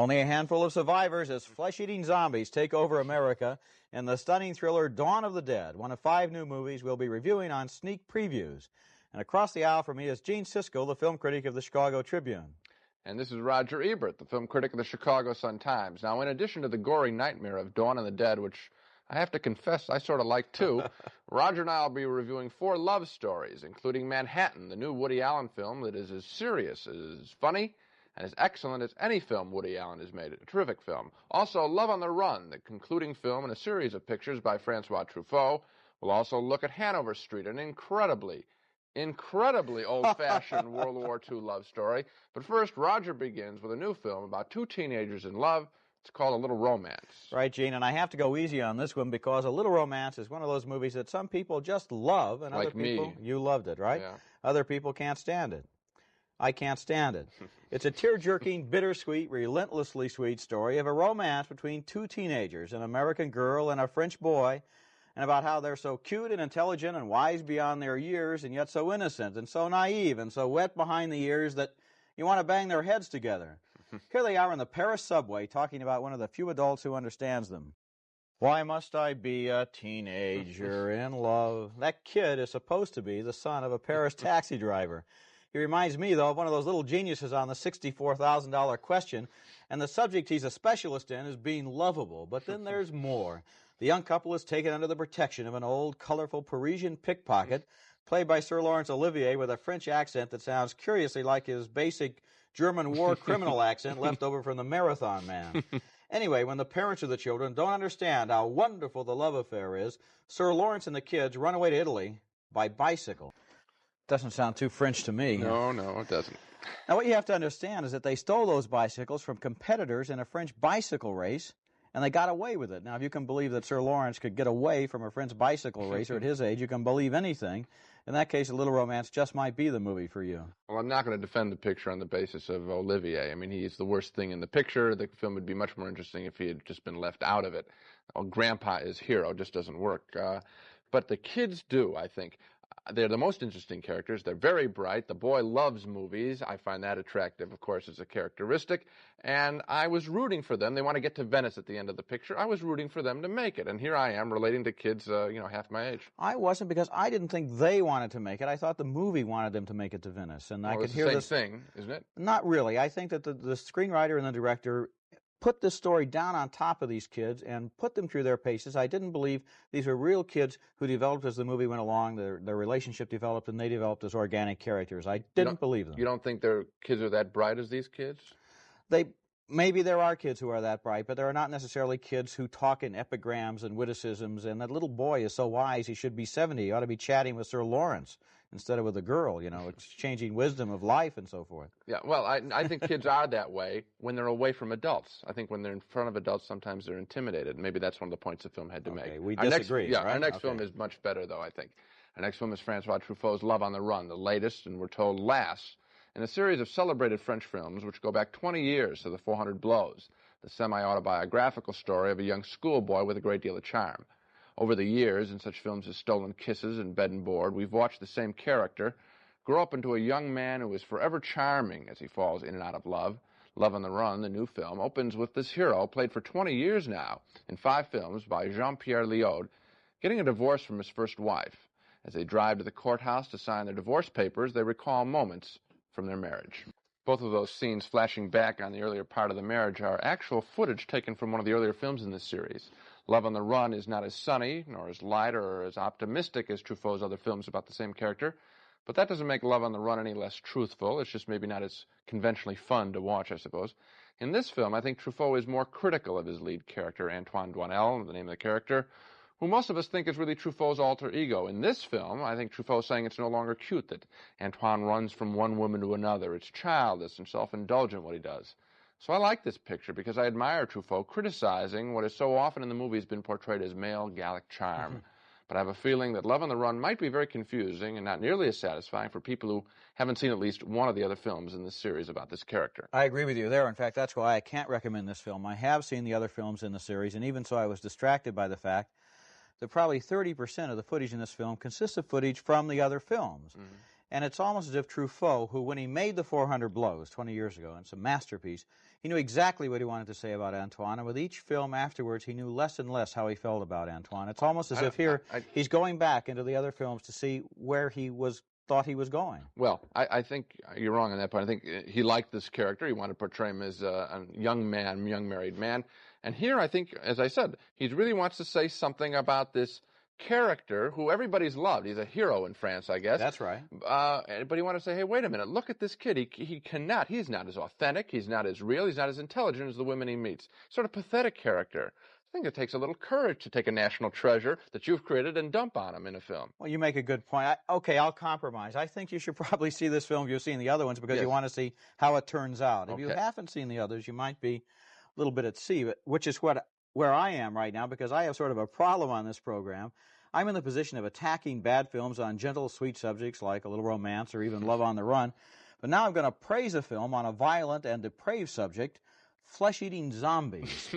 Only a handful of survivors as flesh-eating zombies take over America in the stunning thriller Dawn of the Dead, one of 5 new movies we'll be reviewing on Sneak Previews. And across the aisle from me is Gene Siskel, the film critic of the Chicago Tribune. And this is Roger Ebert, the film critic of the Chicago Sun-Times. Now, in addition to the gory nightmare of Dawn of the Dead, which I have to confess I sort of like too, Roger and I will be reviewing 4 love stories, including Manhattan, the new Woody Allen film that is as serious, as funny, and as excellent as any film Woody Allen has made. A terrific film. Also, Love on the Run, the concluding film in a series of pictures by Francois Truffaut. We'll also look at Hanover Street, an incredibly old-fashioned World War II love story. But first, Roger begins with a new film about 2 teenagers in love. It's called A Little Romance. Right, Gene, and I have to go easy on this one because A Little Romance is one of those movies that some people just love, and like other people, me. You loved it, right? Yeah. Other people can't stand it. I can't stand it. It's a tear-jerking, bittersweet, relentlessly sweet story of a romance between 2 teenagers, an American girl and a French boy, and about how they're so cute and intelligent and wise beyond their years and yet so innocent and so naive and so wet behind the ears that you want to bang their heads together. Here they are in the Paris subway talking about one of the few adults who understands them. Why must I be a teenager in love? That kid is supposed to be the son of a Paris taxi driver. He reminds me, though, of one of those little geniuses on the $64,000 question, and the subject he's a specialist in is being lovable. But then there's more. The young couple is taken under the protection of an old, colorful Parisian pickpocket, played by Sir Laurence Olivier with a French accent that sounds curiously like his basic German war criminal accent left over from the Marathon Man. Anyway, when the parents of the children don't understand how wonderful the love affair is, Sir Laurence and the kids run away to Italy by bicycle. Doesn't sound too French to me. No, it doesn't. Now, what you have to understand is that they stole those bicycles from competitors in a French bicycle race, and they got away with it. Now, if you can believe that Sir Laurence could get away from a French bicycle racer at his age, you can believe anything. In that case, A Little Romance just might be the movie for you. Well, I'm not going to defend the picture on the basis of Olivier. I mean, he's the worst thing in the picture. The film would be much more interesting if he had just been left out of it. Grandpa is hero just doesn't work. But the kids do, I think. They're the most interesting characters. They're very bright. The boy loves movies. I find that attractive, of course, as a characteristic. And I was rooting for them. They want to get to Venice at the end of the picture. I was rooting for them to make it. And here I am relating to kids, half my age. I wasn't, because I didn't think they wanted to make it. I thought the movie wanted them to make it to Venice. And I could hear this. It's the same thing, isn't it? Not really. I think that the screenwriter and the director put this story down on top of these kids and put them through their paces. I didn't believe these were real kids who developed as the movie went along. Their relationship developed, and they developed as organic characters. I didn't believe them. You don't think their kids are that bright as these kids? Maybe there are kids who are that bright, but there are not necessarily kids who talk in epigrams and witticisms. And that little boy is so wise, he should be 70. He ought to be chatting with Sir Laurence instead of with a girl, exchanging wisdom of life and so forth. Yeah, well, I think kids are that way when they're away from adults. I think when they're in front of adults, sometimes they're intimidated. Maybe that's one of the points the film had to make. We disagree. Right? Our next film is much better, though, I think. Our next film is Francois Truffaut's Love on the Run, the latest, and we're told last, in a series of celebrated French films which go back 20 years to the 400 Blows, the semi-autobiographical story of a young schoolboy with a great deal of charm. Over the years, in such films as Stolen Kisses and Bed and Board, we've watched the same character grow up into a young man who is forever charming as he falls in and out of love. Love on the Run, the new film, opens with this hero, played for 20 years now in 5 films by Jean-Pierre Léaud, getting a divorce from his first wife. As they drive to the courthouse to sign their divorce papers, they recall moments from their marriage. Both of those scenes flashing back on the earlier part of the marriage are actual footage taken from one of the earlier films in this series. Love on the Run is not as sunny, nor as light, or as optimistic as Truffaut's other films about the same character, but that doesn't make Love on the Run any less truthful. It's just maybe not as conventionally fun to watch, I suppose. In this film, I think Truffaut is more critical of his lead character, Antoine Doinel, the name of the character, who most of us think is really Truffaut's alter ego. In this film, I think Truffaut's saying it's no longer cute that Antoine runs from one woman to another. It's childish and self-indulgent what he does. So I like this picture because I admire Truffaut criticizing what has so often in the movies been portrayed as male Gallic charm. But I have a feeling that Love on the Run might be very confusing and not nearly as satisfying for people who haven't seen at least one of the other films in this series about this character. I agree with you there. In fact, that's why I can't recommend this film. I have seen the other films in the series, and even so I was distracted by the fact that probably 30% of the footage in this film consists of footage from the other films. And it's almost as if Truffaut, who when he made The 400 Blows 20 years ago, and it's a masterpiece, he knew exactly what he wanted to say about Antoine, and with each film afterwards, he knew less and less how he felt about Antoine. It's almost as if here he's going back into the other films to see where he thought he was going. Well, I think you're wrong on that point. I think he liked this character. He wanted to portray him as a young man, young married man. And here, I think, as I said, he really wants to say something about this character who everybody's loved. He's a hero in France, I guess. That's right. But he wanted to say, hey, wait a minute, look at this kid. He's not as authentic, he's not as real, he's not as intelligent as the women he meets. Sort of pathetic character. I think it takes a little courage to take a national treasure that you've created and dump on him in a film. Well, you make a good point. Okay, I'll compromise. I think you should probably see this film if you've seen the other ones because you want to see how it turns out. If you haven't seen the others, you might be a little bit at sea, which is where I am right now because I have sort of a problem on this program. I'm in the position of attacking bad films on gentle, sweet subjects like A Little Romance or even Love on the Run. But now I'm going to praise a film on a violent and depraved subject, flesh-eating zombies.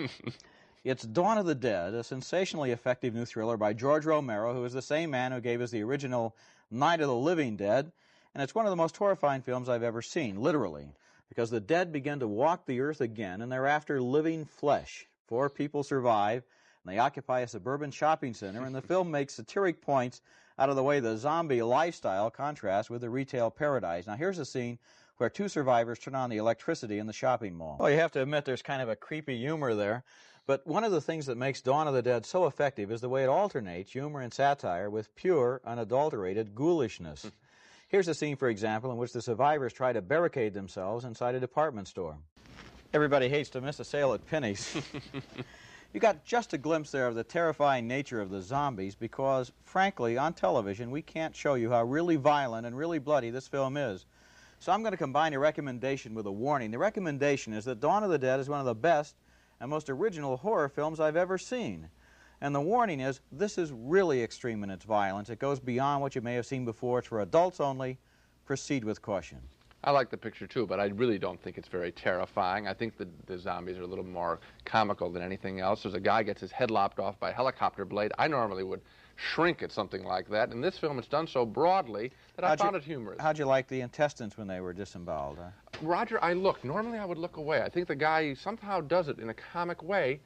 It's Dawn of the Dead, a sensationally effective new thriller by George Romero, who is the same man who gave us the original Night of the Living Dead. And it's one of the most horrifying films I've ever seen, literally, because the dead begin to walk the earth again, and they're after living flesh. 4 people survive, and they occupy a suburban shopping center, and the film makes satiric points out of the way the zombie lifestyle contrasts with the retail paradise. Now, here's a scene where 2 survivors turn on the electricity in the shopping mall. Well, you have to admit there's kind of a creepy humor there, but one of the things that makes Dawn of the Dead so effective is the way it alternates humor and satire with pure, unadulterated ghoulishness. Here's a scene, for example, in which the survivors try to barricade themselves inside a department store. Everybody hates to miss a sale at Penny's. You got just a glimpse there of the terrifying nature of the zombies because, frankly, on television, we can't show you how really violent and really bloody this film is. So I'm going to combine a recommendation with a warning. The recommendation is that Dawn of the Dead is one of the best and most original horror films I've ever seen. And the warning is, this is really extreme in its violence. It goes beyond what you may have seen before. It's for adults only. Proceed with caution. I like the picture too, but I really don't think it's very terrifying. I think the zombies are a little more comical than anything else. There's a guy gets his head lopped off by a helicopter blade. I normally would shrink at something like that. In this film, it's done so broadly that I found it humorous. How'd you like the intestines when they were disemboweled? Roger, I looked. Normally, I would look away. I think the guy somehow does it in a comic way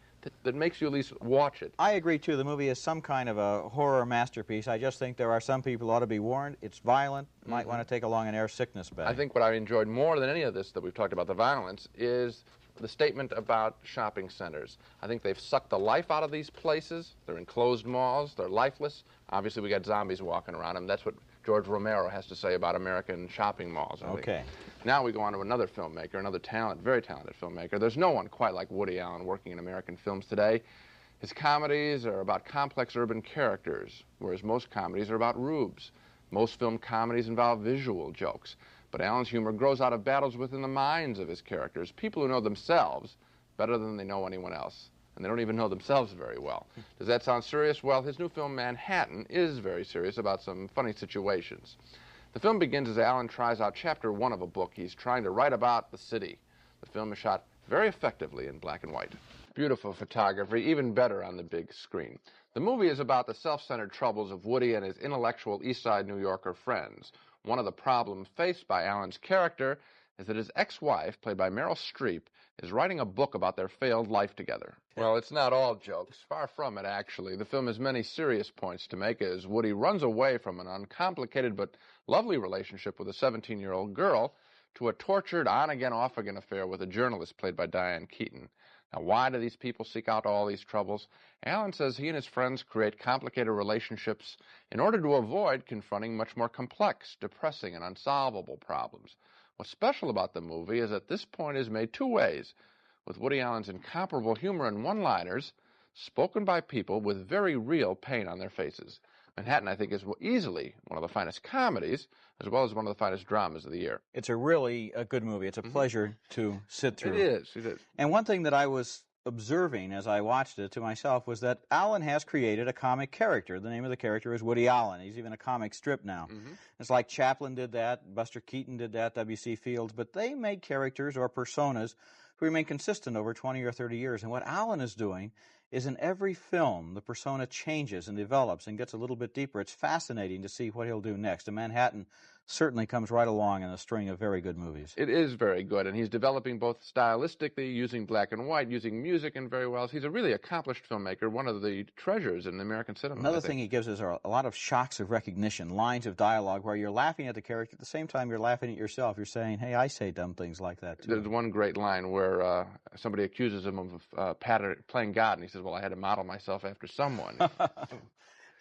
that makes you at least watch it. I agree, too. The movie is some kind of a horror masterpiece. I just think there are some people who ought to be warned. It's violent. Might want to take along an air sickness bag. I think what I enjoyed more than any of this that we've talked about, the violence, is the statement about shopping centers. I think they've sucked the life out of these places. They're enclosed malls. They're lifeless. Obviously, we got zombies walking around them. That's what George Romero has to say about American shopping malls, I think. Now we go on to another filmmaker, another very talented filmmaker. There's no one quite like Woody Allen working in American films today. His comedies are about complex urban characters, whereas most comedies are about rubes. Most film comedies involve visual jokes. But Allen's humor grows out of battles within the minds of his characters, people who know themselves better than they know anyone else. And they don't even know themselves very well. Does that sound serious? Well, his new film, Manhattan, is very serious about some funny situations. The film begins as Allen tries out chapter 1 of a book he's trying to write about the city. The film is shot very effectively in black and white. Beautiful photography, even better on the big screen. The movie is about the self-centered troubles of Woody and his intellectual East Side New Yorker friends. One of the problems faced by Allen's character is that his ex-wife, played by Meryl Streep, is writing a book about their failed life together. Well, it's not all jokes. Far from it, actually. The film has many serious points to make as Woody runs away from an uncomplicated but lovely relationship with a 17-year-old girl to a tortured on-again, off-again affair with a journalist played by Diane Keaton. Now, why do these people seek out all these troubles? Allen says he and his friends create complicated relationships in order to avoid confronting much more complex, depressing, and unsolvable problems. What's special about the movie is that this point is made 2 ways, with Woody Allen's incomparable humor and one-liners spoken by people with very real pain on their faces. Manhattan, I think, is easily one of the finest comedies, as well as one of the finest dramas of the year. It's a really good movie. It's a pleasure to sit through. It is. And one thing that I was observing as I watched it to myself was that Allen has created a comic character. The name of the character is Woody Allen. He's even a comic strip now. It's like Chaplin did that, Buster Keaton did that, W.C. Fields, but they made characters or personas who remain consistent over 20 or 30 years. And what Allen is doing is in every film, the persona changes and develops and gets a little bit deeper. It's fascinating to see what he'll do next. And Manhattan certainly comes right along in a string of very good movies. It is very good, and he's developing both stylistically, using black and white, using music, and very well. He's a really accomplished filmmaker, one of the treasures in American cinema. Another thing he gives us are a lot of shocks of recognition, lines of dialogue where you're laughing at the character, at the same time you're laughing at yourself. You're saying, hey, I say dumb things like that, too. There's one great line where somebody accuses him of playing God, and he says, well, I had to model myself after someone.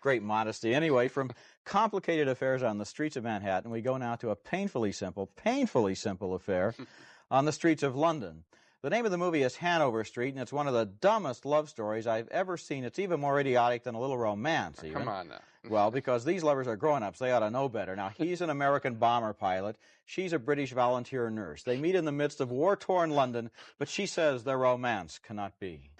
Great modesty. Anyway, from complicated affairs on the streets of Manhattan, we go now to a painfully simple affair on the streets of London. The name of the movie is Hanover Street, and it's one of the dumbest love stories I've ever seen. It's even more idiotic than A Little Romance, even. Come on now. Well, because these lovers are grown-ups, they ought to know better. Now, he's an American bomber pilot. She's a British volunteer nurse. They meet in the midst of war-torn London, but she says their romance cannot be.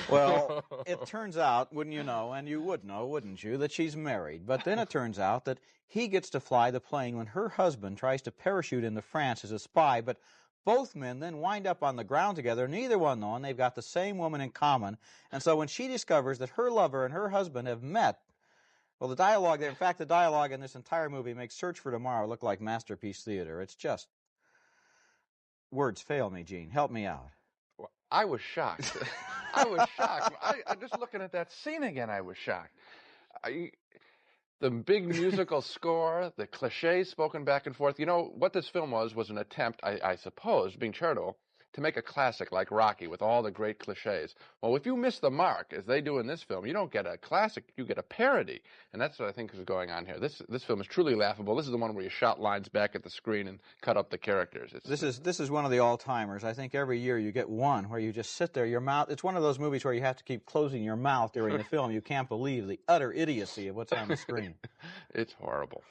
Well, it turns out, wouldn't you know, and you would know, wouldn't you, that she's married. But then it turns out that he gets to fly the plane when her husband tries to parachute into France as a spy, but both men then wind up on the ground together, neither one knowing they've got the same woman in common. And so when she discovers that her lover and her husband have met, well, the dialogue in this entire movie makes Search for Tomorrow look like masterpiece theater. It's just, words fail me, Gene. Help me out. Well, I was shocked. I was shocked. I just looking at that scene again, I was shocked. The big musical score, the cliches spoken back and forth. You know, what this film was an attempt, I suppose, being charitable, to make a classic like Rocky with all the great cliches. Well, if you miss the mark, as they do in this film, you don't get a classic, you get a parody. And that's what I think is going on here. This film is truly laughable. This is the one where you shout lines back at the screen and cut up the characters. This is one of the all-timers. I think every year you get one where you just sit there, your mouth, it's one of those movies where you have to keep closing your mouth during the film. You can't believe the utter idiocy of what's on the screen. It's horrible.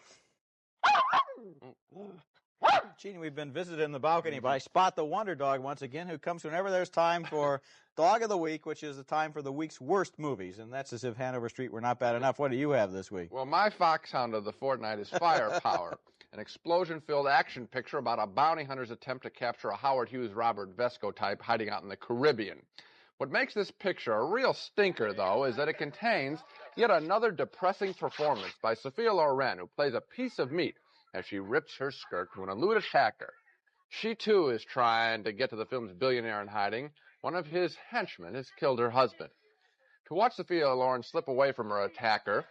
Gene, we've been visited in the balcony by Spot the Wonder Dog once again, who comes whenever there's time for Dog of the Week, which is the time for the week's worst movies, and that's as if Hanover Street were not bad enough. What do you have this week? Well, my foxhound of the fortnight is Firepower, an explosion-filled action picture about a bounty hunter's attempt to capture a Howard Hughes Robert Vesco type hiding out in the Caribbean. What makes this picture a real stinker, though, is that it contains yet another depressing performance by Sophia Loren, who plays a piece of meat as she rips her skirt to an elude attacker. She, too, is trying to get to the film's billionaire in hiding. One of his henchmen has killed her husband. To watch Sophia Loren slip away from her attacker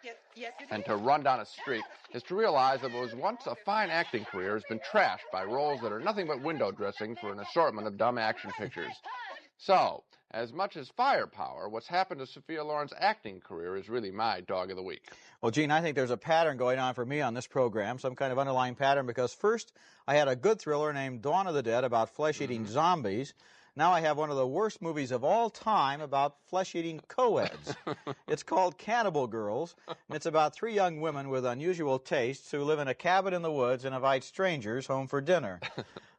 and to run down a street is to realize that what was once a fine acting career has been trashed by roles that are nothing but window dressing for an assortment of dumb action pictures. So, as much as Firepower, what's happened to Sophia Loren's acting career is really my Dog of the Week. Well, Gene, I think there's a pattern going on for me on this program, some kind of underlying pattern, because first I had a good thriller named Dawn of the Dead about flesh-eating zombies. Now I have one of the worst movies of all time about flesh-eating co-eds. It's called Cannibal Girls, and it's about three young women with unusual tastes who live in a cabin in the woods and invite strangers home for dinner.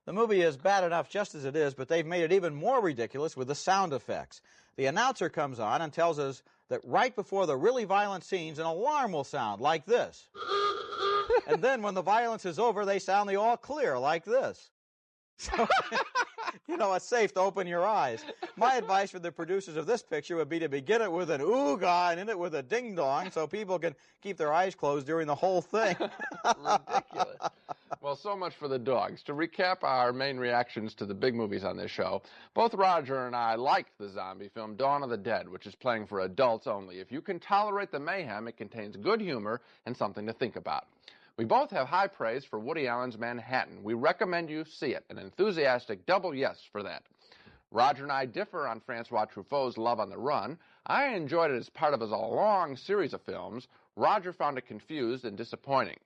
The movie is bad enough just as it is, but they've made it even more ridiculous with the sound effects. The announcer comes on and tells us that right before the really violent scenes, an alarm will sound like this. And then when the violence is over, they sound the all clear like this. So, you know, it's safe to open your eyes. My advice for the producers of this picture would be to begin it with an ooga and end it with a ding-dong so people can keep their eyes closed during the whole thing. Ridiculous. Well, so much for the dogs. To recap our main reactions to the big movies on this show, both Roger and I liked the zombie film Dawn of the Dead, which is playing for adults only. If you can tolerate the mayhem, it contains good humor and something to think about. We both have high praise for Woody Allen's Manhattan. We recommend you see it. An enthusiastic double yes for that. Roger and I differ on Francois Truffaut's Love on the Run. I enjoyed it as part of a long series of films. Roger found it confused and disappointing.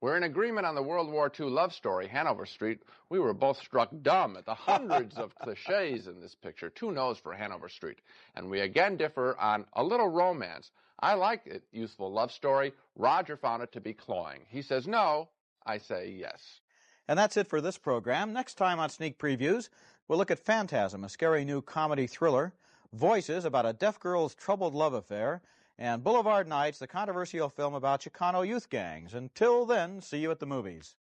We're in agreement on the World War II love story, Hanover Street. We were both struck dumb at the hundreds of cliches in this picture. 2 no's for Hanover Street. And we again differ on A Little Romance. I like it, youthful love story. Roger found it to be cloying. He says no, I say yes. And that's it for this program. Next time on Sneak Previews, we'll look at Phantasm, a scary new comedy thriller, Voices, about a deaf girl's troubled love affair, and Boulevard Nights, the controversial film about Chicano youth gangs. Until then, see you at the movies.